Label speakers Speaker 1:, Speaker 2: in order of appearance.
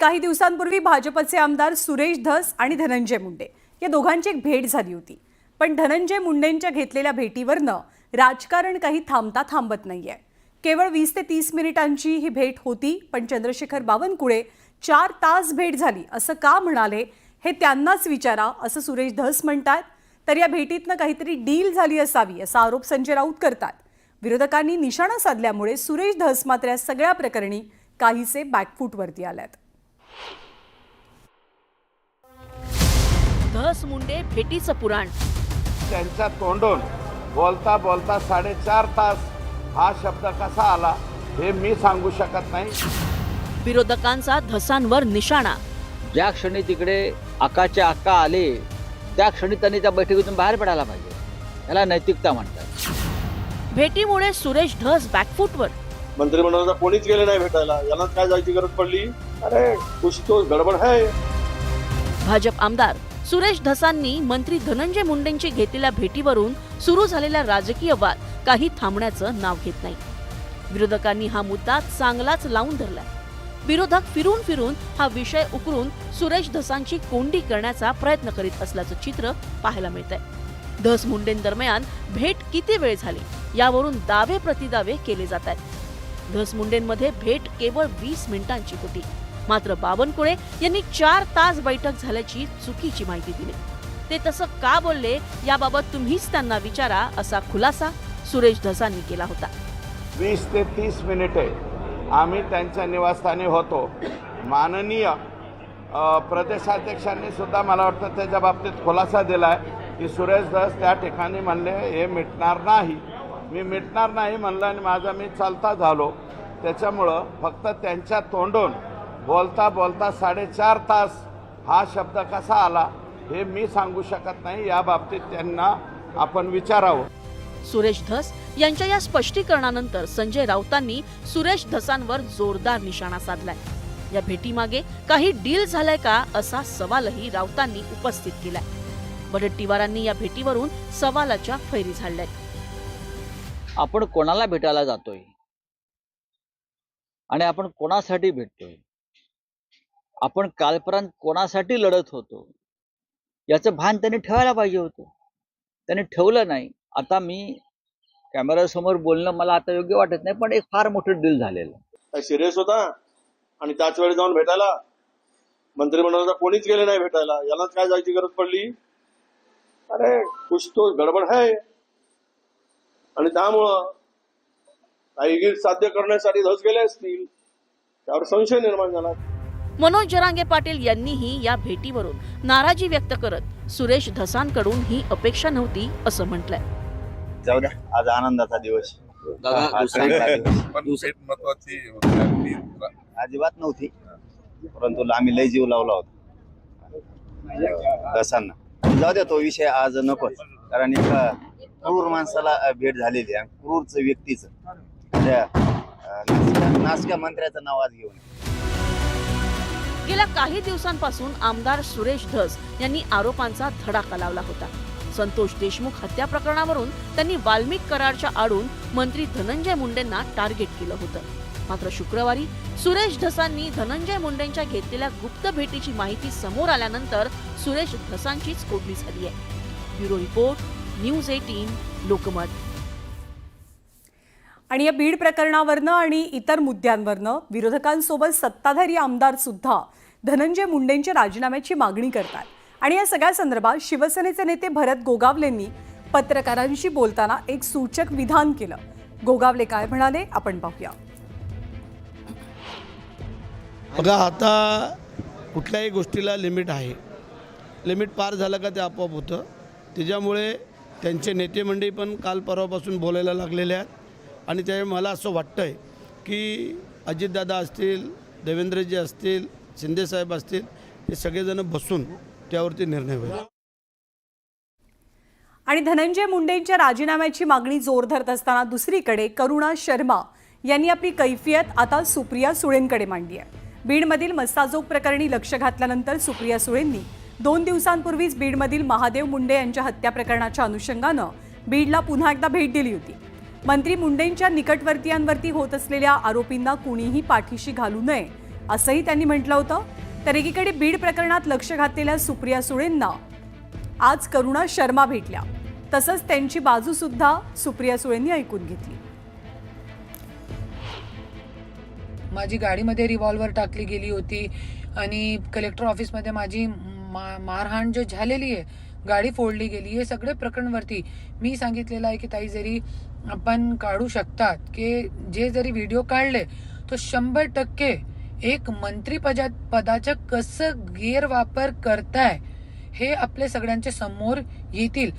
Speaker 1: काही दिवसांपूर्वी भाजपचे आमदार सुरेश धस आणि धनंजय मुंडे या दोघांची एक भेट झाली होती। पण धनंजय मुंडेंच्या घेतलेल्या भेटीवरनं राजकारण काही थांबता थांबत नाहीये। केवळ 20 ते 30 मिनिटांची ही भेट होती, पण चंद्रशेखर बावनकुळे 4 तास भेट झाली असं का म्हणाले हे त्यांनाच विचारा असं सुरेश धस म्हणतात। तर या भेटीतनं काहीतरी डील झाली असावी असा आरोप संजय राऊत करतात। विरोधकांनी निशाणा साधल्यामुळे सुरेश धस मात्र या सगळ्या प्रकरणी काहीसे बॅकफूटवरती आलेत।
Speaker 2: धस मुंडे भेटीचं पुराण।
Speaker 3: त्यांच्या तोंडून बोलता बोलता 4.5 तास हा शब्द कसा आला हे मी सांगू शकत नाही।
Speaker 2: विरोधकांचा धसांवर निशाणा।
Speaker 4: ज्या क्षणी तिकडे अक्काच्या अक्का आले त्या क्षणी त्यांनी त्या बैठकीतून बाहेर पडायला पाहिजे, याला नैतिकता म्हणतात।
Speaker 2: भेटीमुळे सुरेश धस बॅकफूटवर।
Speaker 5: मंत्रिमंडळाचा कोणीच गेले नाही भेटायला, यांना काय जायची गरज पडली? अरे कुछ तो गडबड है।
Speaker 2: भाजप आमदार सुरेश धसांनी मंत्री धनंजय मुंडेंची घेतलेल्या भेटीवरून सुरू झालेला राजकीय वाद काही थांबण्याचं नाव घेत नाही। विरोधकांनी हा मुद्दा चांगलाच लावून धरलाय। विरोधक फिरून फिरून हा विषय उकरून सुरेश धसांची कोंडी करण्याचा प्रयत्न करीत असल्याचं चित्र पाहायला मिळतंय। धस मुंडेंदरम्यान भेट किती वेळ झाली यावरून दावे प्रतिदावे केले जात आहेत। धस मुंडेंमध्ये भेट केवळ 20 मिनिटांची होती, मात्र बावनकुळे यांनी 4 तास बैठक झाल्याची चुकीची माहिती दिली। ते तसं का बोलले याबाबत तुम्हीच त्यांना विचारा असा खुलासा सुरेश धसांनी केला होता।
Speaker 3: 20 ते 30 मिनिटे आम्ही त्यांच्या निवासस्थानी होतो। माननीय प्रदेशाध्यक्षांनी सुद्धा मला वाटतं त्याच्या बाबतीत खुलासा दिलाय की सुरेश धस त्या ठिकाणी म्हणले हे मिटणार नाही। मी मिटणार नाही म्हणलं आणि माझा मी चालता झालो। त्याच्यामुळं फक्त त्यांच्या तोंडून बोलता बोलता 4.5 तास हा शब्द कसा आला हे मी सांगू शकत नाही, या बाबतीत त्यांना आपण विचारावं।
Speaker 2: सुरेश धस यांच्या या स्पष्टीकरणानंतर संजय राऊतांनी सुरेश धसांवर जोरदार निशाणा साधलाय। या भेटीमागे काही डील झालाय का असा सवालही राऊतांनी उपस्थित केलाय। वडेट्टीवारांनी या भेटीवरून सवालाच्या फैरी झाडल्यात।
Speaker 4: आपण कोणाला भेटायला जातोय आणि आपण कोणासाठी भेटतोय, आपण कालपर्यंत कोणासाठी लढत होतो याचं भान त्यांनी ठेवायला पाहिजे होतं। त्यांनी ठेवलं नाही। आता मी कॅमेऱ्यासमोर बोलणं मला आता योग्य वाटत नाही, पण एक फार मोठं डील झालेलं।
Speaker 5: सिरियस होता आणि त्याच वेळी जाऊन भेटायला मंत्रिमंडळाचा कोणीच गेले नाही भेटायला, यांना काय जायची गरज पडली? अरे कुछ तो गडबड है। आणि त्यामुळं काही साध्य करण्यासाठी धस गेले असतील, त्यावर संशय निर्माण झाला।
Speaker 2: मनोज जरांगे पाटील यांनीही या भेटीवरून नाराजी व्यक्त करत सुरेश धसांकडून ही अपेक्षा नव्हती असं म्हटलंय।
Speaker 6: जाऊ द्या, आज आनंदाचा दिवस। अजिबात नव्हती, परंतु आम्ही लय जीव लावला होता धसांना। जाऊ द्या, तो विषय आज नको, कारण एका क्रूर माणसाला भेट झालेली आहे, क्रूरच व्यक्तीच नासक्या मंत्र्याचं नाव आज घेऊन।
Speaker 2: गेल्या काही दिवसांपासून आमदार सुरेश धस यांनी आरोपांचा धडाका लावला होता। संतोष देशमुख हत्या प्रकरणावरून त्यांनी वाल्मिक करारच्या आडून मंत्री धनंजय मुंडेंना टार्गेट केलं होतं। मात्र शुक्रवारी सुरेश धसांनी धनंजय मुंडेंच्या घेतलेल्या गुप्त भेटीची माहिती समोर आल्यानंतर सुरेश धसांचीच कोडणी झाली आहे। Bureau report, news 18 Lokmat.
Speaker 1: आणि या बीड प्रकरणावरनं आणि इतर मुद्द्यांवरनं विरोधकांसोबत सत्ताधारी आमदार सुद्धा धनंजय मुंडेंच्या राजीनाम्याची मागणी करतात। आणि या सगळ्या संदर्भात शिवसेनेचे नेते भरत गोगावलेंनी पत्रकारांशी बोलताना एक सूचक विधान केलं। गोगावले काय म्हणाले आपण पाहूया।
Speaker 7: बघा, आता कुठल्याही गोष्टीला लिमिट आहे। लिमिट पार झालं का ते आपोआप होतं। त्याच्यामुळे त्यांचे नेते मंडळी पण काल परवापासून बोलायला लागलेले आहेत। आणि त्यामुळे मला असं वाटतंय की अजितदादा असतील, देवेंद्रजी असतील, शिंदेसाहेब असतील, हे सगळेजण बसून त्यावरती निर्णय होईल।
Speaker 1: आणि धनंजय मुंडेंच्या राजीनाम्याची मागणी जोर धरत असताना दुसरीकडे करुणा शर्मा यांनी आपली कैफियत आता सुप्रिया सुळेंकडे मांडली आहे। बीडमधील मस्साजोग प्रकरणी लक्ष घातल्यानंतर सुप्रिया सुळेंनी 2 दिवसांपूर्वीच बीडमधील महादेव मुंडे यांच्या हत्या प्रकरणाच्या अनुषंगानं बीडला पुन्हा एकदा भेट दिली होती। मंत्री मुंडेंच्या निकटवर्तीयांवरती होत असलेल्या आरोपींना कुणीही पाठीशी घालू नये असंही त्यांनी म्हटलं होतं. तर एकीकडे बीड प्रकरणात लक्ष घातलेल्या सुप्रिया सुळेंना आज करुणा शर्मा भेटल्या. तसंच त्यांची बाजू सुद्धा सुप्रिया सुळेंनी ऐकून घेतली.
Speaker 8: माझी गाडीमध्ये रिव्हॉल्वर टाकली गेली होती आणि कलेक्टर ऑफिसमध्ये माझी मारहाण जो झालेली आहे, गाडी फोडली गेली, हे सगळे प्रकरणवरती मी सांगितलेलं आहे की ताई जरी आपण काढू शकतात की जे जरी व्हिडिओ काढले तो 100% एक मंत्री पदाचा कसं गैरवापर करताय हे आपल्या सगळ्यांच्या समोर येतील.